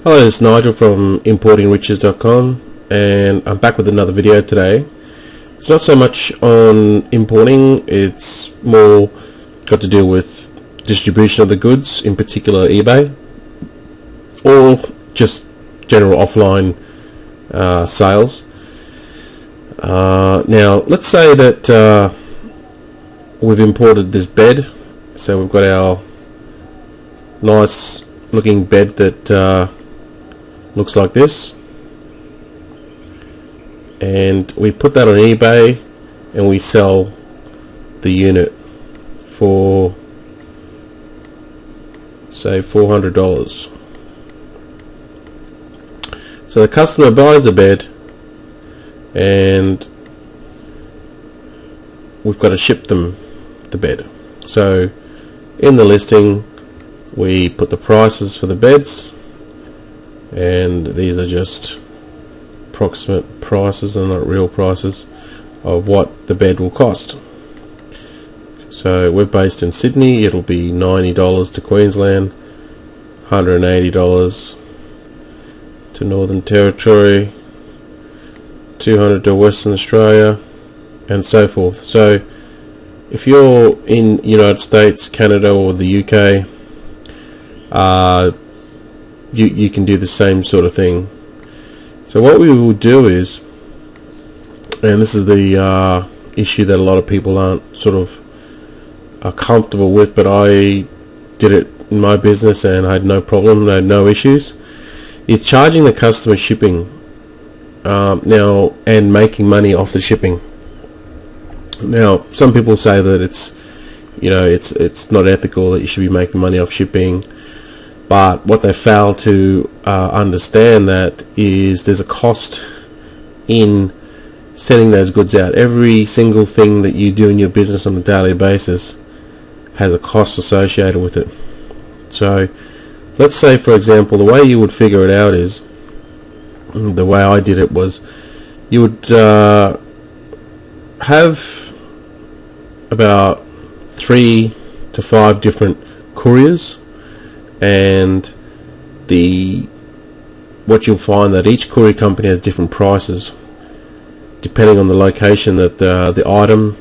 Hello, it's Nigel from importingriches.com, and I'm back with another video today. It's not so much on importing, it's more got to do with distribution of the goods, in particular eBay, or just general offline sales. Now, let's say that we've imported this bed, so we've got our nice looking bed that looks like this, and we put that on eBay and we sell the unit for, say, $400. So the customer buys the bed and we've got to ship them the bed. So in the listing we put the prices for the beds, and these are just approximate prices and not real prices of what the bed will cost. So we're based in Sydney, it'll be $90 to Queensland, $180 to Northern Territory, $200 to Western Australia, and so forth. So if you're in United States, Canada or the UK, you can do the same sort of thing. So what we will do is, and this is the issue that a lot of people aren't sort of comfortable with, but I did it in my business and I had no problem, I had no issues, is charging the customer shipping now and making money off the shipping. Now some people say that it's not ethical, that you should be making money off shipping. But what they fail to understand that is there's a cost in sending those goods out. Every single thing that you do in your business on a daily basis has a cost associated with it. So let's say, for example, the way you would figure it out is, the way I did it was, you would have about 3 to 5 different couriers, and what you'll find that each courier company has different prices depending on the location that the item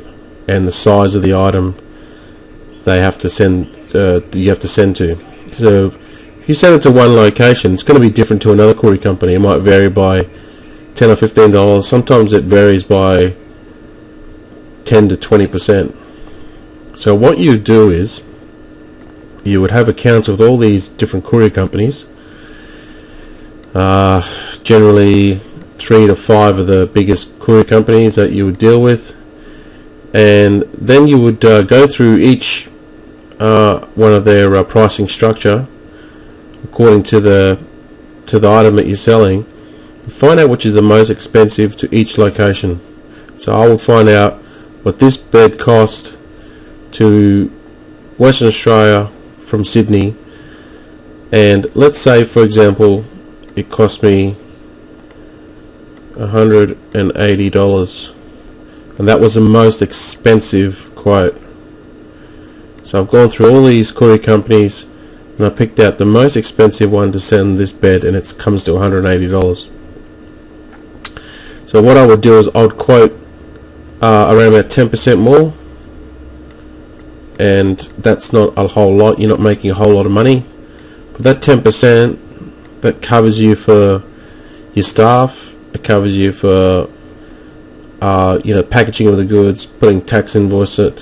and the size of the item they have to send you have to send to. So if you send it to one location, it's going to be different to another courier company. It might vary by $10 or $15. Sometimes it varies by 10 to 20%. So what you do is, you would have accounts with all these different courier companies, generally 3 to 5 of the biggest courier companies that you would deal with, and then you would go through each one of their pricing structure according to the item that you're selling, and find out which is the most expensive to each location. So I will find out what this bed cost to Western Australia from Sydney, and let's say, for example, it cost me $180, and that was the most expensive quote. So I've gone through all these courier companies and I picked out the most expensive one to send this bed, and it comes to $180. So what I would do is I would quote around about 10% more, and that's not a whole lot. You're not making a whole lot of money, but that 10%, that covers you for your staff, it covers you for packaging of the goods, putting tax invoice it.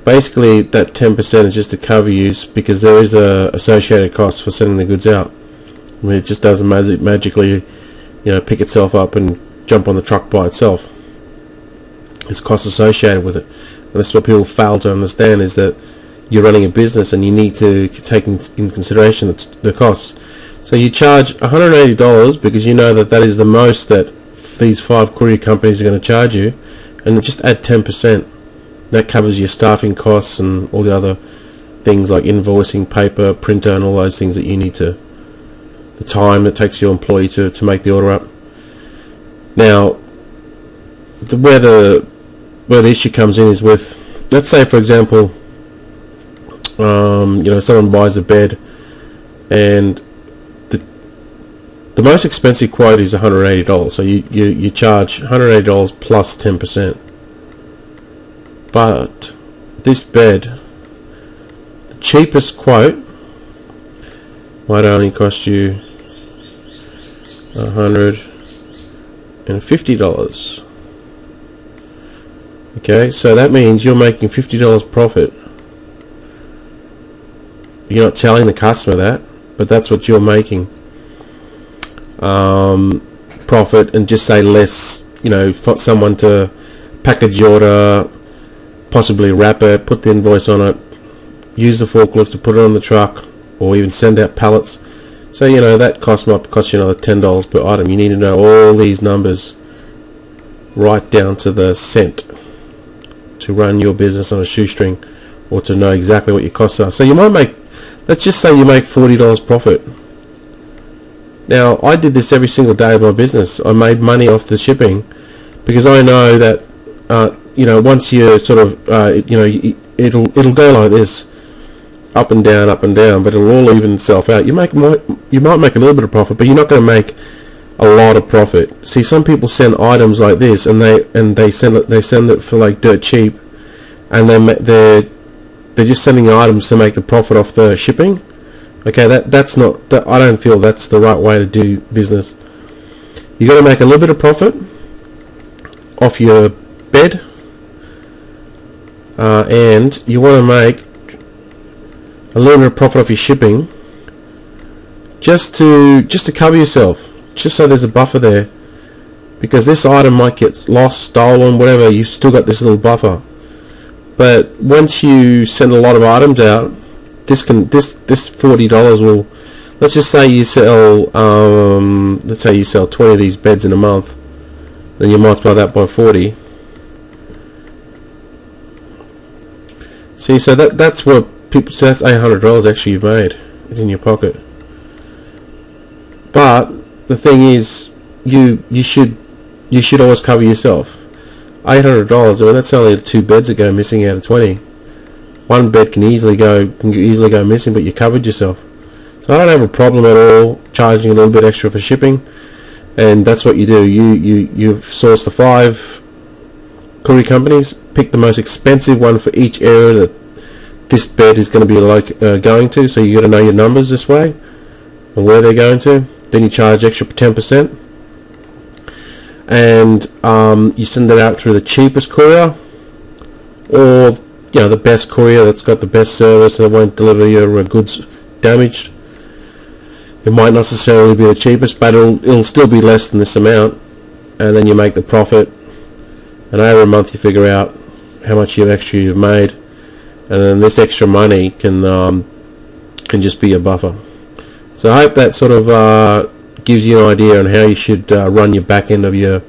Basically that 10% is just to cover you, because there is a associated cost for sending the goods out. I mean, it just doesn't magically pick itself up and jump on the truck by itself. There's costs associated with it. And that's what people fail to understand, is that you're running a business and you need to take in consideration the costs. So you charge $180 because you know that is the most that these 5 courier companies are going to charge you, and just add 10%. That covers your staffing costs and all the other things like invoicing, paper, printer, and all those things that you need to, the time it takes your employee to make the order up. Now, where the issue comes in is with, let's say, for example, someone buys a bed and the most expensive quote is $180, so you charge $180 plus 10%. But this bed, the cheapest quote, might only cost you $150. Okay, so that means you're making $50 profit. You're not telling the customer that, but that's what you're making. Profit, and just say less, for someone to package your order, possibly wrap it, put the invoice on it, use the forklift to put it on the truck, or even send out pallets. So that might cost you another $10 per item. You need to know all these numbers right down to the cent to run your business on a shoestring, or to know exactly what your costs are. So you might make, let's just say you make $40 profit. Now, I did this every single day of my business. I made money off the shipping, because I know that once you sort of it'll go like this, up and down, but it'll all even itself out. You might make a little bit of profit, but you're not going to make a lot of profit. See, some people send items like this, and they send it for like dirt cheap, and they're just sending items to make the profit off the shipping. Okay, that's not. I don't feel that's the right way to do business. You got to make a little bit of profit off your bed, and you want to make a little bit of profit off your shipping, just to cover yourself, just so there's a buffer there, because this item might get lost, stolen, whatever. You've still got this little buffer. But once you send a lot of items out, this $40 will, let's just say you sell 20 of these beds in a month, then you multiply that by 40. See, so that's what people say. That's $800 actually you've made. It's in your pocket. But the thing is, you should always cover yourself. $800. I mean, that's only 2 beds that go missing out of 20. One bed can easily go missing, but you covered yourself. So I don't have a problem at all charging a little bit extra for shipping, and that's what you do. You've sourced the 5 courier companies, pick the most expensive one for each area that this bed is going to be going to. So you got to know your numbers this way and where they're going to. Then you charge extra 10%, and you send it out through the cheapest courier, or the best courier that's got the best service and won't deliver your goods damaged. It might not necessarily be the cheapest, but it'll still be less than this amount, and then you make the profit, and over a month you figure out how much you've made, and then this extra money can just be a buffer. So I hope that sort of gives you an idea on how you should run your back end of your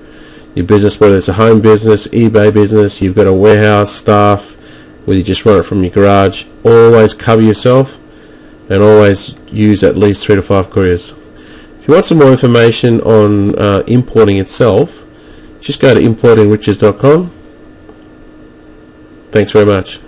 business, whether it's a home business, eBay business, you've got a warehouse, staff, whether you just run it from your garage. Always cover yourself, and always use at least 3 to 5 couriers. If you want some more information on importing itself, just go to importingriches.com. Thanks very much.